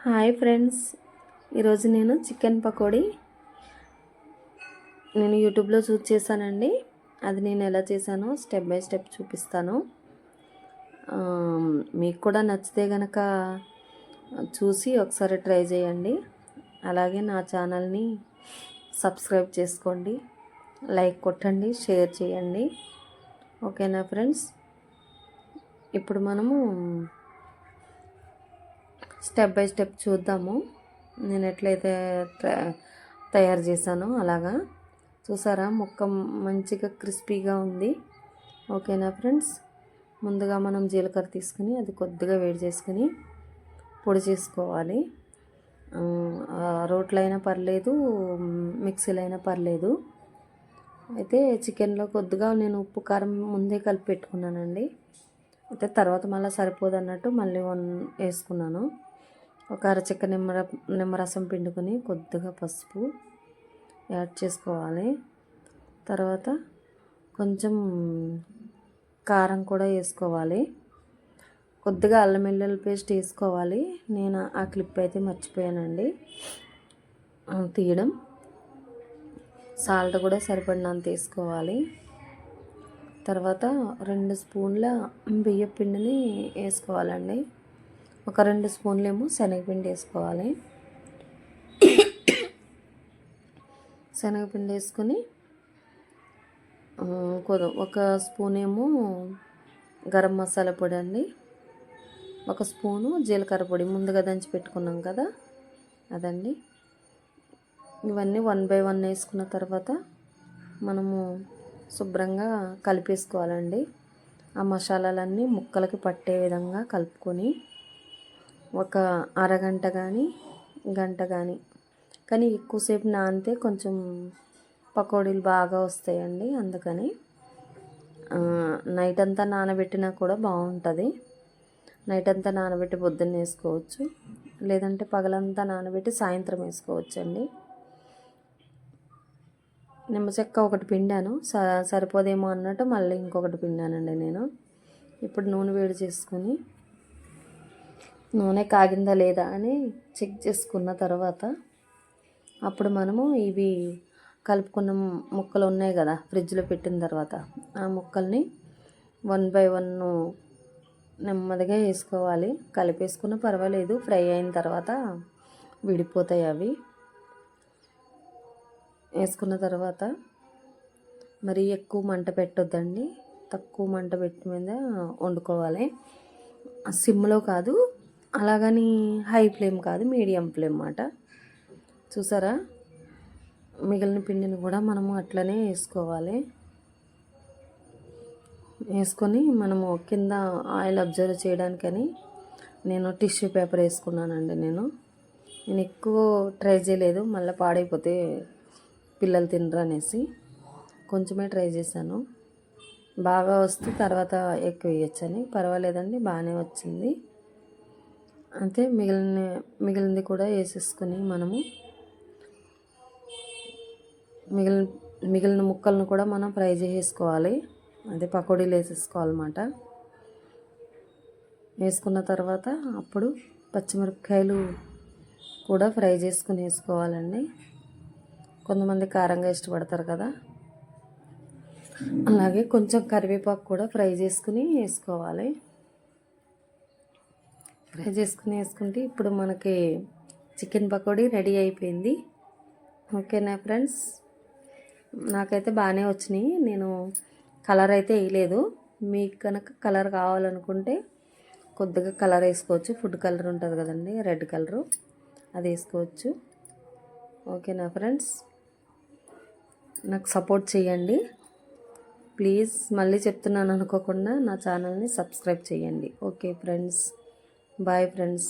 Hi friends, ఈరోజు నేను chicken pakodi యూట్యూబ్లో చూసి చేశానండి. అది నేను ఎలా చేశానో స్టెప్ బై స్టెప్ చూపిస్తాను. మీకు కూడా నచ్చితే కనుక చూసి ఒకసారి ట్రై చేయండి. అలాగే నా ఛానల్ని సబ్స్క్రైబ్ చేసుకోండి, లైక్ కొట్టండి, షేర్ చేయండి. ఓకేనా ఫ్రెండ్స్? ఇప్పుడు మనము స్టెప్ బై స్టెప్ చూద్దాము. నేను ఎట్లయితే తయారు చేశానో అలాగా. చూసారా, ముక్క మంచిగా క్రిస్పీగా ఉంది. ఓకేనా ఫ్రెండ్స్? ముందుగా మనం జీలకర్ర తీసుకుని అది కొద్దిగా వేడి చేసుకుని పొడి చేసుకోవాలి. రోట్లో అయినా పర్లేదు, మిక్సీలో అయినా పర్లేదు. అయితే చికెన్లో కొద్దిగా నేను ఉప్పు కారం ముందే కలిపి పెట్టుకున్నానండి. అయితే తర్వాత మళ్ళీ సరిపోదు అన్నట్టు మళ్ళీ వేసుకున్నాను. ఒక అరచెక్క నిమ్మరసం పిండుకొని కొద్దిగా పసుపు యాడ్ చేసుకోవాలి. తర్వాత కొంచెం కారం కూడా వేసుకోవాలి. కొద్దిగా అల్లం వెల్లుల్లి పేస్ట్ వేసుకోవాలి. నేను ఆ క్లిప్ అయితే మర్చిపోయానండి తీయడం. సాల్ట్ కూడా సరిపడినంత వేసుకోవాలి. తర్వాత 2 స్పూన్ల బియ్యం పిండిని వేసుకోవాలండి. ఒక 2 స్పూన్లేమో శనగపిండి వేసుకోవాలి. శనగపిండి వేసుకొని ఒక స్పూన్ ఏమో గరం మసాలా పొడి అండి, ఒక స్పూను జీలకర్ర పొడి ముందుగా దంచి పెట్టుకున్నాం కదా అదండి. ఇవన్నీ 1 బై 1 వేసుకున్న తర్వాత మనము శుభ్రంగా కలిపేసుకోవాలండి. ఆ మసాలాలన్నీ ముక్కలకి పట్టే విధంగా కలుపుకొని ఒక అరగంట కానీ గంట కానీ ఎక్కువసేపు నానితే కొంచెం పకోడీలు బాగా వస్తాయండి. అందుకని నైట్ అంతా నానబెట్టినా కూడా బాగుంటుంది. నైట్ అంతా నానబెట్టి పొద్దున్న వేసుకోవచ్చు, లేదంటే పగలంతా నానబెట్టి సాయంత్రం వేసుకోవచ్చండి. నిమ్మచెక్క ఒకటి పిండాను, సరిపోదేమో అన్నట్టు మళ్ళీ ఇంకొకటి పిండానండి నేను. ఇప్పుడు నూనె వేడి చేసుకొని నూనె కాగిందా లేదా అని చెక్ చేసుకున్న తర్వాత అప్పుడు మనము ఇవి కలుపుకున్న ముక్కలు ఉన్నాయి కదా ఫ్రిడ్జ్లో పెట్టిన తర్వాత, ఆ ముక్కల్ని 1 బై 1 నెమ్మదిగా వేసుకోవాలి. కలిపేసుకున్న పర్వాలేదు, ఫ్రై అయిన తర్వాత విడిపోతాయి అవి. వేసుకున్న తర్వాత మరి ఎక్కువ మంట పెట్టొద్దండి, తక్కువ మంట పెట్టి మీద వండుకోవాలి. సిమ్లో కాదు, అలాగని హై ఫ్లేమ్ కాదు, మీడియం ఫ్లేమ్ మాట. చూసారా, మిగిలిన పిండిని కూడా మనము అట్లనే వేసుకోవాలి. వేసుకొని మనము కింద ఆయిల్ అబ్జర్వ్ చేయడానికని నేను టిష్యూ పేపర్ వేసుకున్నానండి. నేను ఎక్కువ ట్రై చేయలేదు, మళ్ళీ పాడైపోతే పిల్లలు తినరు అనేసి కొంచెమే ట్రై చేశాను. బాగా వస్తే తర్వాత ఎక్కువ వేయచ్చని. పర్వాలేదండి, బాగానే వచ్చింది. అయితే మిగిలింది కూడా వేసేసుకొని మనము మిగిలిన ముక్కలను కూడా మనం ఫ్రై చేసేసుకోవాలి. అదే పకోడీలు వేసేసుకోవాలన్నమాట. వేసుకున్న తర్వాత అప్పుడు పచ్చిమిరపకాయలు కూడా ఫ్రై చేసుకుని వేసుకోవాలండి. కొంతమంది కారంగా ఇష్టపడతారు కదా, అలాగే కొంచెం కరివేపాకు కూడా ఫ్రై చేసుకుని వేసుకోవాలి. ఫ్రై చేసుకుని వేసుకుంటే ఇప్పుడు మనకి చికెన్ పకోడీ రెడీ అయిపోయింది. ఓకేనా ఫ్రెండ్స్? నాకైతే బాగానే వచ్చినాయి. నేను కలర్ అయితే వేయలేదు. మీకు కనుక కలర్ కావాలనుకుంటే కొద్దిగా కలర్ వేసుకోవచ్చు. ఫుడ్ కలర్ ఉంటుంది కదండి, రెడ్ కలరు, అది వేసుకోవచ్చు. ఓకేనా ఫ్రెండ్స్? నాకు సపోర్ట్ చేయండి ప్లీజ్. మళ్ళీ చెప్తున్నాను అనుకోకుండా నా ఛానల్ని సబ్స్క్రైబ్ చేయండి. Okay friends, bye friends.